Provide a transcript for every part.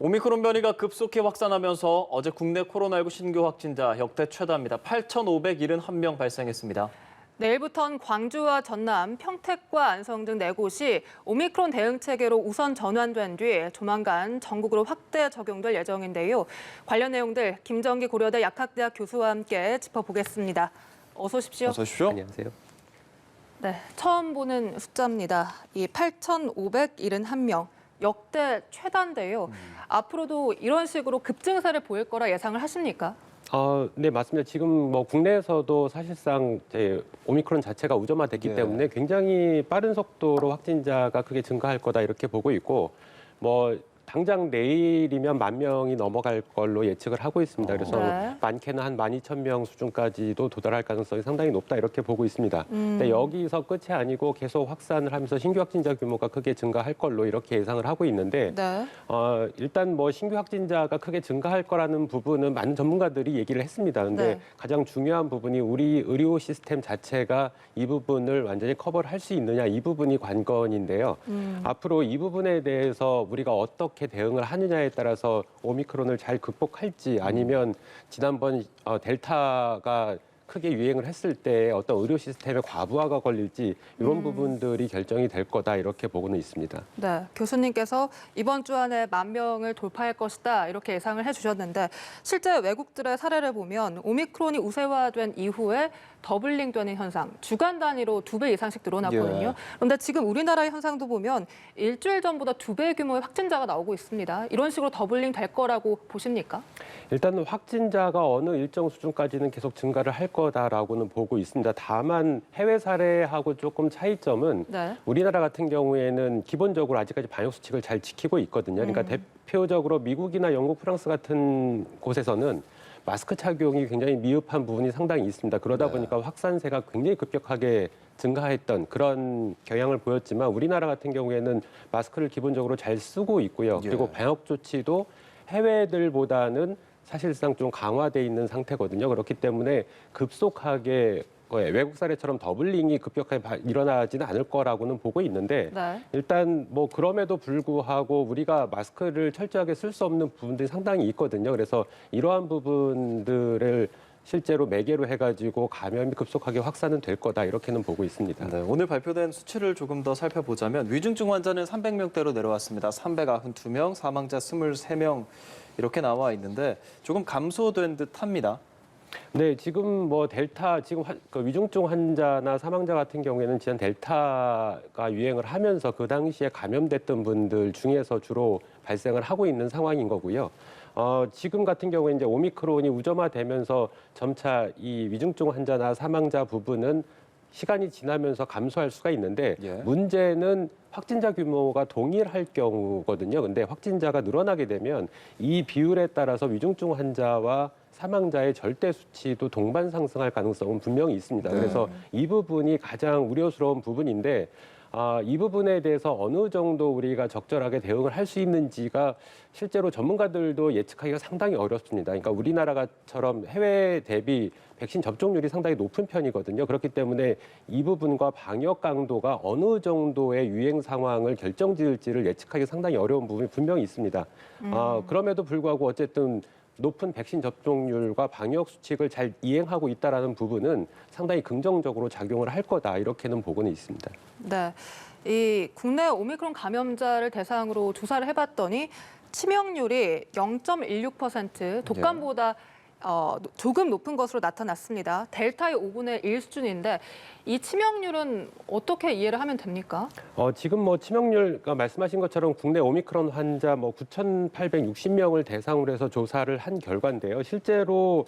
오미크론 변이가 급속히 확산하면서 어제 국내 코로나19 신규 확진자 역대 최다입니다. 8,571명 발생했습니다. 내일부터는 광주와 전남, 평택과 안성 등 4곳이 오미크론 대응 체계로 우선 전환된 뒤 조만간 전국으로 확대 적용될 예정인데요. 관련 내용들 김정기 고려대 약학대학 교수와 함께 짚어보겠습니다. 어서 오십시오. 어서 오십시오. 안녕하세요. 네, 처음 보는 숫자입니다. 이 8,571명. 역대 최다인데요. 앞으로도 이런 식으로 급증세를 보일 거라 예상을 하십니까? 네, 맞습니다. 지금 뭐 국내에서도 사실상 오미크론 자체가 우점화됐기 네. 때문에 굉장히 빠른 속도로 확진자가 크게 증가할 거다 이렇게 보고 있고, 뭐 당장 내일이면 10,000명이 넘어갈 걸로 예측을 하고 있습니다. 그래서 네. 많게는 한 12,000명 수준까지도 도달할 가능성이 상당히 높다 이렇게 보고 있습니다. 근데 여기서 끝이 아니고 계속 확산을 하면서 신규 확진자 규모가 크게 증가할 걸로 이렇게 예상을 하고 있는데, 네. 일단 뭐 신규 확진자가 크게 증가할 거라는 부분은 많은 전문가들이 얘기를 했습니다. 근데 네. 가장 중요한 부분이 우리 의료 시스템 자체가 이 부분을 완전히 커버를 할 수 있느냐, 이 부분이 관건인데요. 앞으로 이 부분에 대해서 우리가 어떻게 대응을 하느냐에 따라서 오미크론을 잘 극복할지, 아니면 지난번 델타가 크게 유행을 했을 때 어떤 의료 시스템에 과부하가 걸릴지 이런 부분들이 결정이 될 거다 이렇게 보고는 있습니다. 네, 교수님께서 이번 주 안에 10,000명을 돌파할 것이다 이렇게 예상을 해주셨는데 실제 외국들의 사례를 보면 오미크론이 우세화된 이후에 더블링되는 현상, 주간 단위로 2배 이상씩 늘어났거든요. 예. 그런데 지금 우리나라의 현상도 보면 일주일 전보다 2배 규모의 확진자가 나오고 있습니다. 이런 식으로 더블링 될 거라고 보십니까? 일단 확진자가 어느 일정 수준까지는 계속 증가를 할 거다라고는 보고 있습니다. 다만 해외 사례하고 조금 차이점은 네. 우리나라 같은 경우에는 기본적으로 아직까지 방역 수칙을 잘 지키고 있거든요. 그러니까 대표적으로 미국이나 영국, 프랑스 같은 곳에서는 마스크 착용이 굉장히 미흡한 부분이 상당히 있습니다. 그러다 보니까 확산세가 굉장히 급격하게 증가했던 그런 경향을 보였지만 우리나라 같은 경우에는 마스크를 기본적으로 잘 쓰고 있고요. 그리고 방역 조치도 해외들보다는 사실상 좀 강화돼 있는 상태거든요. 그렇기 때문에 급속하게 외국 사례처럼 더블링이 급격하게 일어나지는 않을 거라고는 보고 있는데, 네. 일단 뭐 그럼에도 불구하고 우리가 마스크를 철저하게 쓸 수 없는 부분들이 상당히 있거든요. 그래서 이러한 부분들을 실제로 매개로 해가지고 감염이 급속하게 확산은 될 거다 이렇게는 보고 있습니다. 네, 오늘 발표된 수치를 조금 더 살펴보자면 위중증 환자는 300명대로 내려왔습니다. 392명, 사망자 23명 이렇게 나와 있는데 조금 감소된 듯합니다. 네, 지금 뭐 델타 그 위중증 환자나 사망자 같은 경우에는 지난 델타가 유행을 하면서 그 당시에 감염됐던 분들 중에서 주로 발생을 하고 있는 상황인 거고요. 지금 같은 경우에 이제 오미크론이 우점화되면서 점차 이 위중증 환자나 사망자 부분은 시간이 지나면서 감소할 수가 있는데, 문제는 확진자 규모가 동일할 경우거든요. 근데 확진자가 늘어나게 되면 이 비율에 따라서 위중증 환자와 사망자의 절대 수치도 동반 상승할 가능성은 분명히 있습니다. 그래서 이 부분이 가장 우려스러운 부분인데, 이 부분에 대해서 어느 정도 우리가 적절하게 대응을 할 수 있는지가 실제로 전문가들도 예측하기가 상당히 어렵습니다. 그러니까 우리나라처럼 해외 대비 백신 접종률이 상당히 높은 편이거든요. 그렇기 때문에 이 부분과 방역 강도가 어느 정도의 유행 상황을 결정지을지를 예측하기 상당히 어려운 부분이 분명히 있습니다. 그럼에도 불구하고 어쨌든 높은 백신 접종률과 방역 수칙을 잘 이행하고 있다는 부분은 상당히 긍정적으로 작용을 할 거다 이렇게는 보고는 있습니다. 네, 이 국내 오미크론 감염자를 대상으로 조사를 해봤더니 치명률이 0.16%, 독감보다 조금 높은 것으로 나타났습니다. 델타의 5분의 1 수준인데 이 치명률은 어떻게 이해를 하면 됩니까? 지금 뭐 치명률, 그러니까 말씀하신 것처럼 국내 오미크론 환자 뭐 9,860명을 대상으로 해서 조사를 한 결과인데요. 실제로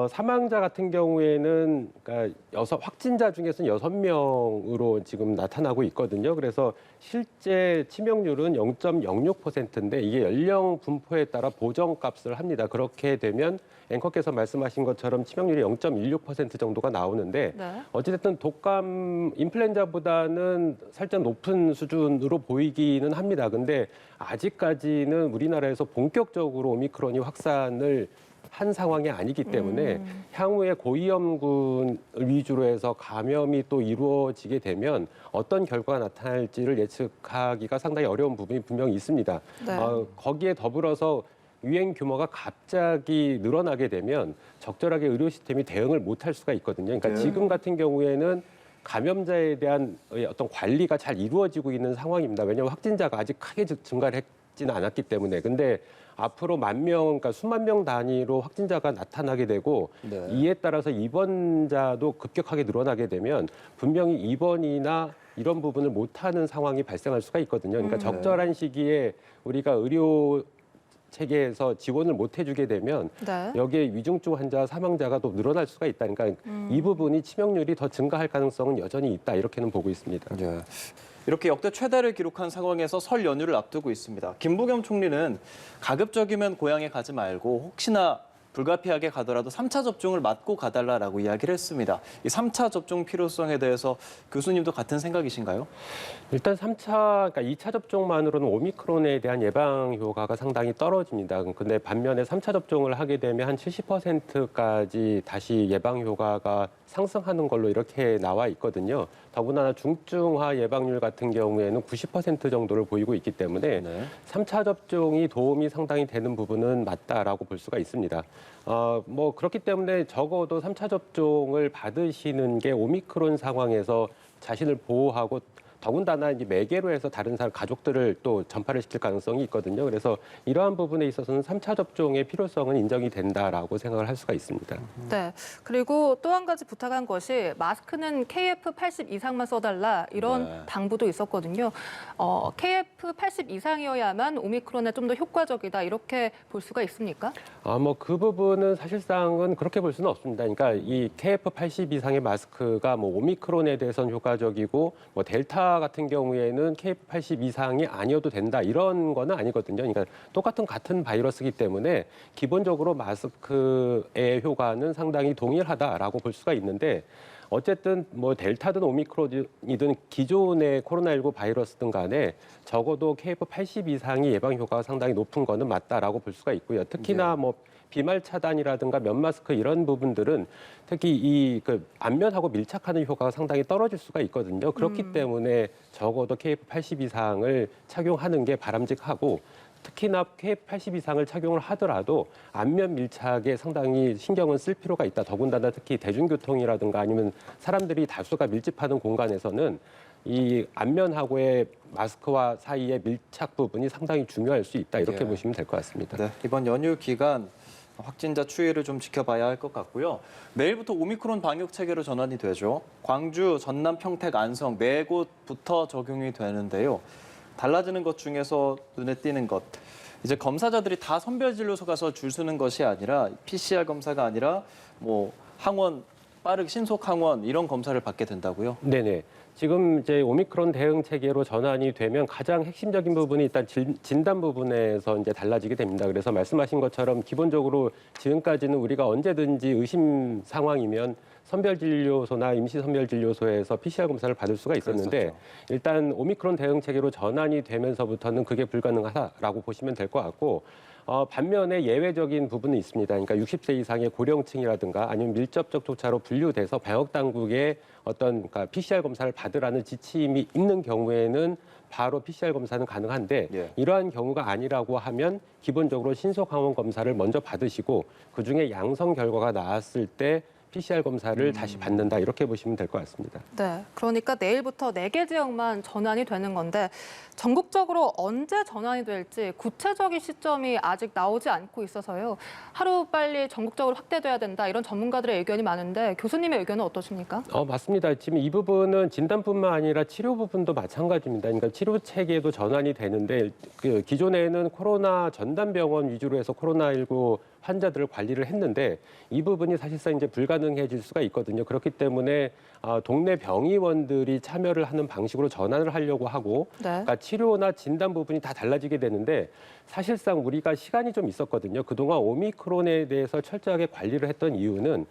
사망자 같은 경우에는 그러니까 확진자 중에서는 6명으로 지금 나타나고 있거든요. 그래서 실제 치명률은 0.06%인데 이게 연령 분포에 따라 보정값을 합니다. 그렇게 되면 앵커께서 말씀하신 것처럼 치명률이 0.16% 정도가 나오는데, 어찌됐든 독감 인플루엔자보다는 살짝 높은 수준으로 보이기는 합니다. 근데 아직까지는 우리나라에서 본격적으로 오미크론이 확산을 한 상황이 아니기 때문에 향후에 고위험군을 위주로 해서 감염이 또 이루어지게 되면 어떤 결과가 나타날지를 예측하기가 상당히 어려운 부분이 분명히 있습니다. 네. 거기에 더불어서 유행 규모가 갑자기 늘어나게 되면 적절하게 의료 시스템이 대응을 못할 수가 있거든요. 그러니까 네. 지금 같은 경우에는 감염자에 대한 어떤 관리가 잘 이루어지고 있는 상황입니다. 왜냐하면 확진자가 아직 크게 증가를 했지는 않았기 때문에. 근데 앞으로 10,000명, 그러니까 수만 명 단위로 확진자가 나타나게 되고 네. 이에 따라서 입원자도 급격하게 늘어나게 되면 분명히 입원이나 이런 부분을 못하는 상황이 발생할 수가 있거든요. 그러니까 적절한 시기에 우리가 의료 체계에서 지원을 못 해주게 되면 네. 여기에 위중증 환자, 사망자가 또 늘어날 수가 있다. 그러니까 이 부분이 치명률이 더 증가할 가능성은 여전히 있다. 이렇게는 보고 있습니다. 예. 이렇게 역대 최다를 기록한 상황에서 설 연휴를 앞두고 있습니다. 김부겸 총리는 가급적이면 고향에 가지 말고 혹시나 불가피하게 가더라도 3차 접종을 맞고 가달라라고 이야기를 했습니다. 이 3차 접종 필요성에 대해서 교수님도 같은 생각이신가요? 일단 3차, 그러니까 2차 접종만으로는 오미크론에 대한 예방 효과가 상당히 떨어집니다. 근데 반면에 3차 접종을 하게 되면 한 70%까지 다시 예방 효과가 상승하는 걸로 이렇게 나와 있거든요. 더군다나 중증화 예방률 같은 경우에는 90% 정도를 보이고 있기 때문에 네. 3차 접종이 도움이 상당히 되는 부분은 맞다라고 볼 수가 있습니다. 뭐 그렇기 때문에 적어도 3차 접종을 받으시는 게 오미크론 상황에서 자신을 보호하고 더군다나 이제 매개로 해서 다른 사람 가족들을 또 전파를 시킬 가능성이 있거든요. 그래서 이러한 부분에 있어서는 3차 접종의 필요성은 인정이 된다라고 생각을 할 수가 있습니다. 네. 그리고 또 한 가지 부탁한 것이 마스크는 KF80 이상만 써달라 이런 네. 당부도 있었거든요. KF80 이상이어야만 오미크론에 좀 더 효과적이다 이렇게 볼 수가 있습니까? 뭐 그 부분은 사실상은 그렇게 볼 수는 없습니다. 그러니까 이 KF80 이상의 마스크가 뭐 오미크론에 대해서는 효과적이고 뭐 델타 같은 경우에는 KF80 이상이 아니어도 된다 이런 거는 아니거든요. 그러니까 같은 바이러스이기 때문에 기본적으로 마스크의 효과는 상당히 동일하다라고 볼 수가 있는데 어쨌든 뭐 델타든 오미크론이든 기존의 코로나19 바이러스든 간에 적어도 KF80 이상이 예방 효과가 상당히 높은 거는 맞다라고 볼 수가 있고요. 특히나 뭐 비말 차단이라든가 면 마스크 이런 부분들은 특히 그 안면하고 밀착하는 효과가 상당히 떨어질 수가 있거든요. 그렇기 때문에 적어도 KF80 이상을 착용하는 게 바람직하고 특히나 KF80 이상을 착용을 하더라도 안면 밀착에 상당히 신경을 쓸 필요가 있다. 더군다나 특히 대중교통이라든가 아니면 사람들이 다수가 밀집하는 공간에서는 이 안면하고의 마스크와 사이의 밀착 부분이 상당히 중요할 수 있다. 이렇게 예. 보시면 될 것 같습니다. 네, 이번 연휴 기간 확진자 추이를 좀 지켜봐야 할 것 같고요. 내일부터 오미크론 방역 체계로 전환이 되죠. 광주, 전남, 평택, 안성 네 곳부터 적용이 되는데요. 달라지는 것 중에서 눈에 띄는 것. 이제 검사자들이 다 선별진료소 가서 줄 서는 것이 아니라 PCR 검사가 아니라 뭐 항원, 빠르게 신속 항원 이런 검사를 받게 된다고요? 네네. 지금 이제 오미크론 대응 체계로 전환이 되면 가장 핵심적인 부분이 일단 진단 부분에서 이제 달라지게 됩니다. 그래서 말씀하신 것처럼 기본적으로 지금까지는 우리가 언제든지 의심 상황이면 선별진료소나 임시선별진료소에서 PCR 검사를 받을 수가 있었는데 그랬었죠. 일단 오미크론 대응 체계로 전환이 되면서부터는 그게 불가능하다라고 보시면 될 것 같고 반면에 예외적인 부분은 있습니다. 그러니까 60세 이상의 고령층이라든가 아니면 밀접적 조차로 분류돼서 방역 당국의 어떤 그러니까 PCR 검사를 받으라는 지침이 있는 경우에는 바로 PCR 검사는 가능한데 예. 이러한 경우가 아니라고 하면 기본적으로 신속 항원 검사를 먼저 받으시고 그중에 양성 결과가 나왔을 때 PCR 검사를 다시 받는다 이렇게 보시면 될 것 같습니다. 네. 그러니까 내일부터 4개 지역만 전환이 되는 건데 전국적으로 언제 전환이 될지 구체적인 시점이 아직 나오지 않고 있어서요. 하루빨리 전국적으로 확대돼야 된다 이런 전문가들의 의견이 많은데 교수님의 의견은 어떠십니까? 맞습니다. 지금 이 부분은 진단뿐만 아니라 치료 부분도 마찬가지입니다. 그러니까 치료 체계도 전환이 되는데 그 기존에는 코로나 전담병원 위주로 해서 코로나19 환자들을 관리를 했는데 이 부분이 사실상 이제 불가능해질 수가 있거든요. 그렇기 때문에 동네 병의원들이 참여를 하는 방식으로 전환을 하려고 하고 네. 그러니까 치료나 진단 부분이 다 달라지게 되는데 사실상 우리가 시간이 좀 있었거든요. 그동안 오미크론에 대해서 철저하게 관리를 했던 이유는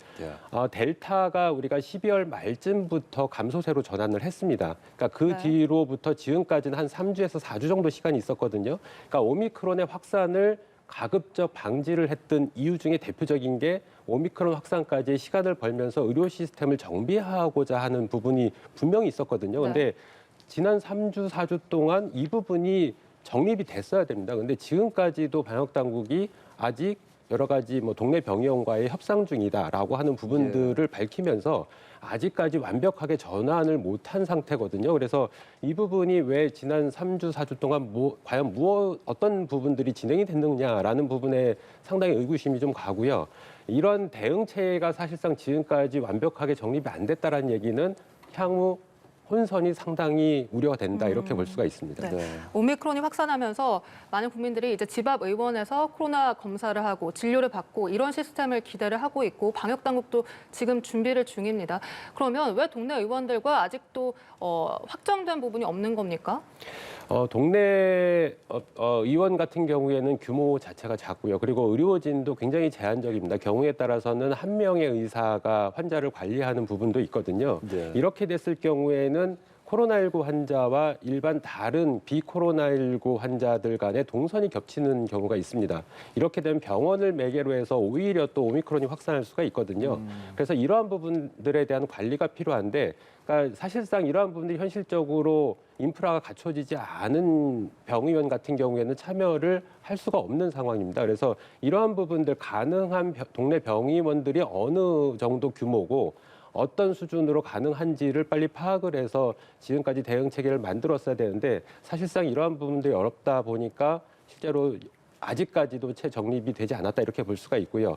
델타가 우리가 12월 말쯤부터 감소세로 전환을 했습니다. 그러니까 그 네. 뒤로부터 지금까지는 한 3주에서 4주 정도 시간이 있었거든요. 그러니까 오미크론의 확산을 가급적 방지를 했던 이유 중에 대표적인 게 오미크론 확산까지의 시간을 벌면서 의료 시스템을 정비하고자 하는 부분이 분명히 있었거든요. 근데 지난 3주, 4주 동안 이 부분이 정립이 됐어야 됩니다. 근데 지금까지도 방역 당국이 아직 여러 가지 뭐 동네 병의원과의 협상 중이다라고 하는 부분들을 밝히면서 아직까지 완벽하게 전환을 못한 상태거든요. 그래서 이 부분이 왜 지난 3주, 4주 동안 과연 어떤 부분들이 진행이 됐느냐라는 부분에 상당히 의구심이 좀 가고요. 이런 대응체가 사실상 지금까지 완벽하게 정립이 안 됐다라는 얘기는 향후 혼선이 상당히 우려가 된다 이렇게 볼 수가 있습니다. 네. 오미크론이 확산하면서 많은 국민들이 이제 집 앞 의원에서 코로나 검사를 하고 진료를 받고 이런 시스템을 기대를 하고 있고 방역 당국도 지금 준비를 중입니다. 그러면 왜 동네 의원들과 아직도 확정된 부분이 없는 겁니까? 동네 의원 같은 경우에는 규모 자체가 작고요. 그리고 의료진도 굉장히 제한적입니다. 경우에 따라서는 한 명의 의사가 환자를 관리하는 부분도 있거든요. 네. 이렇게 됐을 경우에는 코로나19 환자와 일반 다른 비코로나19 환자들 간의 동선이 겹치는 경우가 있습니다. 이렇게 되면 병원을 매개로 해서 오히려 또 오미크론이 확산할 수가 있거든요. 그래서 이러한 부분들에 대한 관리가 필요한데, 그러니까 사실상 이러한 부분들이 현실적으로 인프라가 갖춰지지 않은 병의원 같은 경우에는 참여를 할 수가 없는 상황입니다. 그래서 이러한 부분들 가능한 동네 병의원들이 어느 정도 규모고 어떤 수준으로 가능한지를 빨리 파악을 해서 지금까지 대응 체계를 만들었어야 되는데 사실상 이러한 부분들이 어렵다 보니까 실제로 아직까지도 채 정립이 되지 않았다 이렇게 볼 수가 있고요.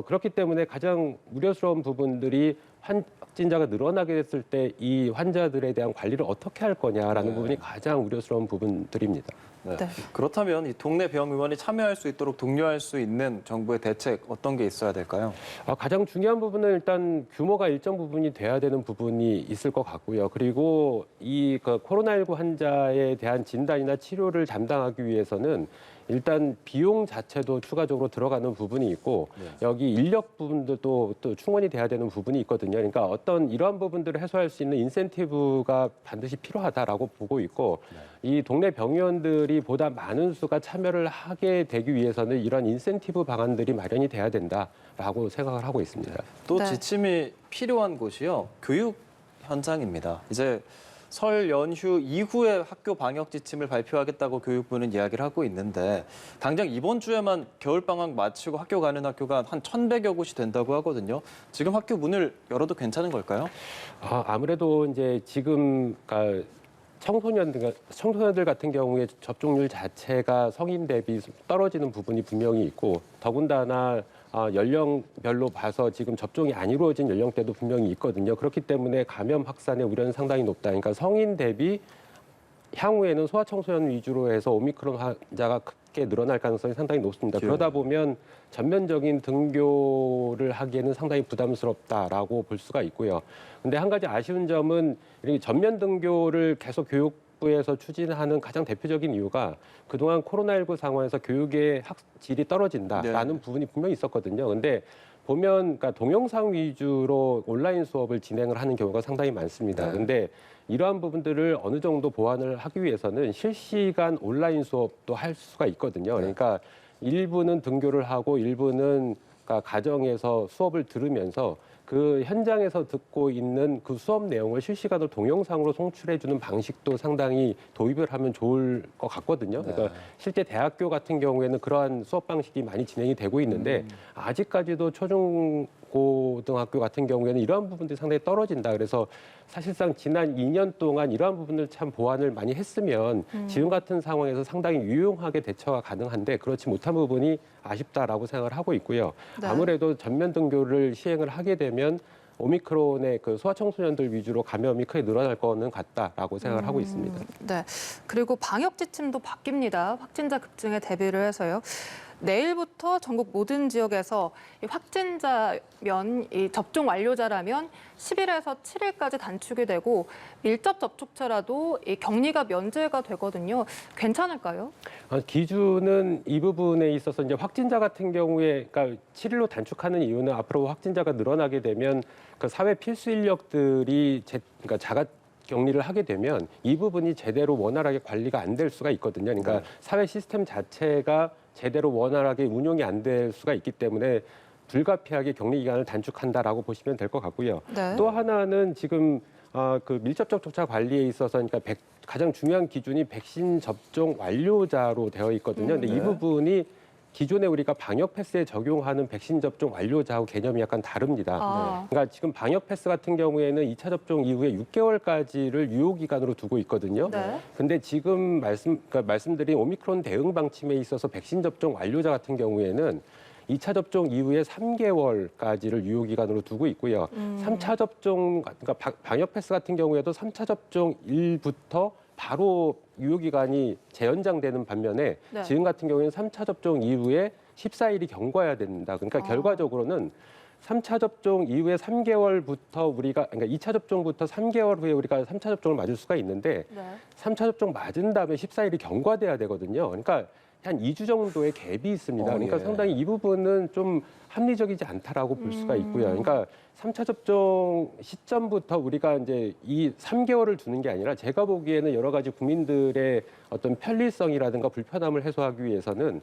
그렇기 때문에 가장 우려스러운 부분들이 확진자가 늘어나게 됐을 때 이 환자들에 대한 관리를 어떻게 할 거냐라는 부분이 가장 우려스러운 부분들입니다. 네. 네. 그렇다면 이 동네 병의원이 참여할 수 있도록 독려할 수 있는 정부의 대책 어떤 게 있어야 될까요? 가장 중요한 부분은 일단 규모가 일정 부분이 돼야 되는 부분이 있을 것 같고요. 그리고 이 코로나19 환자에 대한 진단이나 치료를 담당하기 위해서는 일단 비용 자체도 추가적으로 들어가는 부분이 있고 여기 인력 부분도 또 충원이 돼야 되는 부분이 있거든요. 그러니까 어떤 이러한 부분들을 해소할 수 있는 인센티브가 반드시 필요하다라고 보고 있고 이 동네 병의원들이 보다 많은 수가 참여를 하게 되기 위해서는 이런 인센티브 방안들이 마련이 돼야 된다라고 생각을 하고 있습니다. 또 네. 지침이 필요한 곳이요. 교육 현장입니다. 이제 설 연휴 이후에 학교 방역 지침을 발표하겠다고 교육부는 이야기를 하고 있는데 당장 이번 주에만 겨울방학 마치고 학교 가는 학교가 한 1,100여 곳이 된다고 하거든요. 지금 학교 문을 열어도 괜찮은 걸까요? 아무래도 이제 지금 청소년들 같은 경우에 접종률 자체가 성인 대비 떨어지는 부분이 분명히 있고 더군다나 연령별로 봐서 지금 접종이 안 이루어진 연령대도 분명히 있거든요. 그렇기 때문에 감염 확산의 우려는 상당히 높다. 그러니까 성인 대비 향후에는 소아청소년 위주로 해서 오미크론 환자가 크게 늘어날 가능성이 상당히 높습니다. 그러다 보면 전면적인 등교를 하기에는 상당히 부담스럽다라고 볼 수가 있고요. 근데 한 가지 아쉬운 점은 이렇게 전면 등교를 계속 교육부에서 추진하는 가장 대표적인 이유가 그동안 코로나19 상황에서 교육의 질이 떨어진다라는 부분이 분명히 있었거든요. 근데 보면 그러니까 동영상 위주로 온라인 수업을 진행을 하는 경우가 상당히 많습니다. 근데 이러한 부분들을 어느 정도 보완을 하기 위해서는 실시간 온라인 수업도 할 수가 있거든요. 그러니까 일부는 등교를 하고 일부는 그러니까 가정에서 수업을 들으면서 그 현장에서 듣고 있는 그 수업 내용을 실시간으로 동영상으로 송출해주는 방식도 상당히 도입을 하면 좋을 것 같거든요. 그러니까 실제 대학교 같은 경우에는 그러한 수업 방식이 많이 진행이 되고 있는데 아직까지도 초중고등학교 같은 경우에는 이러한 부분들이 상당히 떨어진다. 그래서 사실상 지난 2년 동안 이러한 부분을 참 보완을 많이 했으면 지금 같은 상황에서 상당히 유용하게 대처가 가능한데 그렇지 못한 부분이 아쉽다라고 생각을 하고 있고요. 네. 아무래도 전면 등교를 시행을 하게 되면 오미크론의 그 소아청소년들 위주로 감염이 크게 늘어날 거는 같다라고 생각을 하고 있습니다. 네. 그리고 방역 지침도 바뀝니다. 확진자 급증에 대비를 해서요. 내일부터 전국 모든 지역에서 이 확진자면 이 접종 완료자라면 10일에서 7일까지 단축이 되고 밀접 접촉자라도 이 격리가 면제가 되거든요. 괜찮을까요? 기준은 이 부분에 있어서 이제 확진자 같은 경우에 그러니까 7일로 단축하는 이유는 앞으로 확진자가 늘어나게 되면 그 사회 필수 인력들이 그러니까 자가 격리를 하게 되면 이 부분이 제대로 원활하게 관리가 안 될 수가 있거든요. 그러니까 사회 시스템 자체가 제대로 원활하게 운용이 안 될 수가 있기 때문에 불가피하게 격리 기간을 단축한다라고 보시면 될 것 같고요. 네. 또 하나는 지금 그 밀접촉 조차 관리에 있어서 그러니까 가장 중요한 기준이 백신 접종 완료자로 되어 있거든요. 근데 이 네. 부분이 기존에 우리가 방역 패스에 적용하는 백신 접종 완료자하고 개념이 약간 다릅니다. 아. 그러니까 지금 방역 패스 같은 경우에는 2차 접종 이후에 6개월까지를 유효 기간으로 두고 있거든요. 네. 근데 지금 말씀드린 오미크론 대응 방침에 있어서 백신 접종 완료자 같은 경우에는 2차 접종 이후에 3개월까지를 유효 기간으로 두고 있고요. 3차 접종 그러니까 방역 패스 같은 경우에도 3차 접종 일부터 바로 유효 기간이 재연장되는 반면에 네. 지금 같은 경우에는 3차 접종 이후에 14일이 경과해야 된다. 그러니까 결과적으로는 3차 접종 이후에 3개월부터 그러니까 2차 접종부터 3개월 후에 우리가 3차 접종을 맞을 수가 있는데 네. 3차 접종 맞은 다음에 14일이 경과돼야 되거든요. 그러니까 한 2주 정도의 갭이 있습니다. 그러니까 예. 상당히 이 부분은 좀 합리적이지 않다라고 볼 수가 있고요. 그러니까 3차 접종 시점부터 우리가 이제 이 3개월을 두는 게 아니라 제가 보기에는 여러 가지 국민들의 어떤 편리성이라든가 불편함을 해소하기 위해서는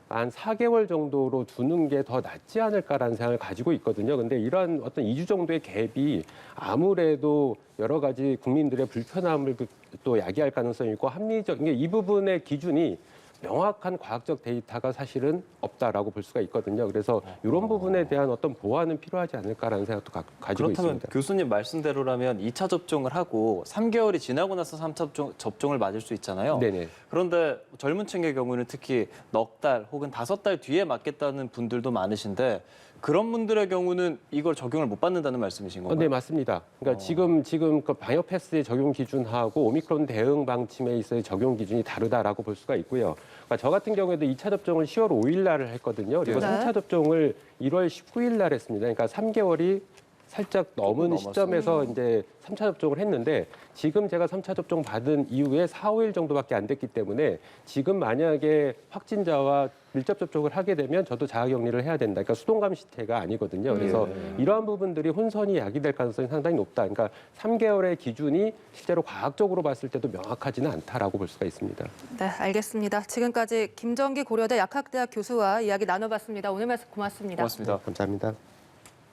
한 4개월 정도로 두는 게 더 낫지 않을까라는 생각을 가지고 있거든요. 근데 이러한 어떤 2주 정도의 갭이 아무래도 여러 가지 국민들의 불편함을 또 야기할 가능성이 있고 합리적인 게 이 부분의 기준이 명확한 과학적 데이터가 사실은 없다라고 볼 수가 있거든요. 그래서 이런 부분에 대한 어떤 보완은 필요하지 않을까라는 생각도 가지고 그렇다면 있습니다. 교수님 말씀대로라면 2차 접종을 하고 3개월이 지나고 나서 3차 접종을 맞을 수 있잖아요. 네네. 그런데 젊은 층의 경우는 특히 넉 달 혹은 5달 뒤에 맞겠다는 분들도 많으신데 그런 분들의 경우는 이걸 적용을 못 받는다는 말씀이신 건가요? 네, 맞습니다. 그러니까 지금 그 방역 패스의 적용 기준하고 오미크론 대응 방침에 있어의 적용 기준이 다르다라고 볼 수가 있고요. 그러니까 저 같은 경우에도 2차 접종을 10월 5일 날을 했거든요. 그리고 네. 3차 접종을 1월 19일 날 했습니다. 그러니까 3개월이 살짝 넘은 넘었어요. 시점에서 이제 3차 접종을 했는데 지금 제가 3차 접종 받은 이후에 4, 5일 정도밖에 안 됐기 때문에 지금 만약에 확진자와 밀접 접촉을 하게 되면 저도 자가격리를 해야 된다. 그러니까 수동감 시태가 아니거든요. 그래서 이러한 부분들이 혼선이 야기될 가능성이 상당히 높다. 그러니까 3개월의 기준이 실제로 과학적으로 봤을 때도 명확하지는 않다라고 볼 수가 있습니다. 네, 알겠습니다. 지금까지 김정기 고려대 약학대학 교수와 이야기 나눠봤습니다. 오늘 말씀 고맙습니다. 고맙습니다. 감사합니다.